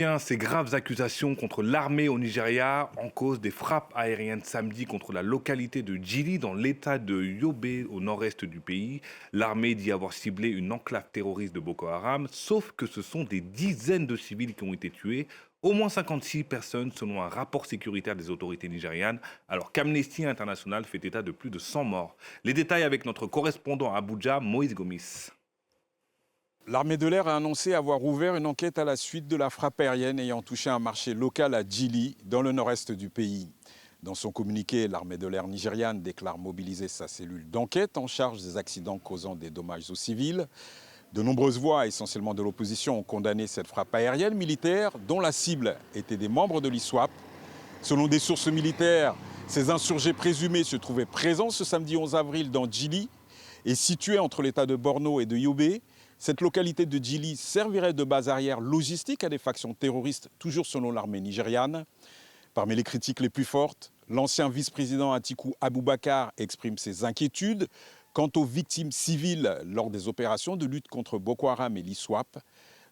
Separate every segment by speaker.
Speaker 1: Bien, ces graves accusations contre l'armée au Nigeria en cause des frappes aériennes samedi contre la localité de Djili dans l'état de Yobe au nord-est du pays. L'armée dit avoir ciblé une enclave terroriste de Boko Haram, sauf que ce sont des dizaines de civils qui ont été tués, au moins 56 personnes selon un rapport sécuritaire des autorités nigérianes, alors qu'Amnesty International fait état de plus de 100 morts. Les détails avec notre correspondant à Abuja, Moïse Gomis.
Speaker 2: L'armée de l'air a annoncé avoir ouvert une enquête à la suite de la frappe aérienne ayant touché un marché local à Djili, dans le nord-est du pays. Dans son communiqué, l'armée de l'air nigériane déclare mobiliser sa cellule d'enquête en charge des accidents causant des dommages aux civils. De nombreuses voix, essentiellement de l'opposition, ont condamné cette frappe aérienne militaire dont la cible était des membres de l'ISWAP. Selon des sources militaires, ces insurgés présumés se trouvaient présents ce samedi 11 avril dans Djili et situés entre l'État de Borno et de Yobe. Cette localité de Djili servirait de base arrière logistique à des factions terroristes, toujours selon l'armée nigériane. Parmi les critiques les plus fortes, l'ancien vice-président Atiku Abubakar exprime ses inquiétudes quant aux victimes civiles lors des opérations de lutte contre Boko Haram et l'ISWAP.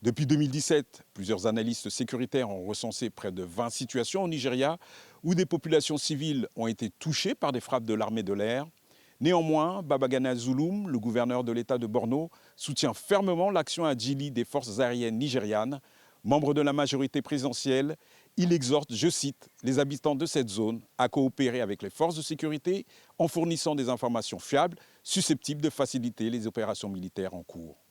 Speaker 2: Depuis 2017, plusieurs analystes sécuritaires ont recensé près de 20 situations au Nigeria où des populations civiles ont été touchées par des frappes de l'armée de l'air. Néanmoins, Babagana Zulum, le gouverneur de l'État de Borno, soutient fermement l'action à Djili des forces aériennes nigérianes. Membre de la majorité présidentielle, il exhorte, je cite, les habitants de cette zone à coopérer avec les forces de sécurité en fournissant des informations fiables susceptibles de faciliter les opérations militaires en cours.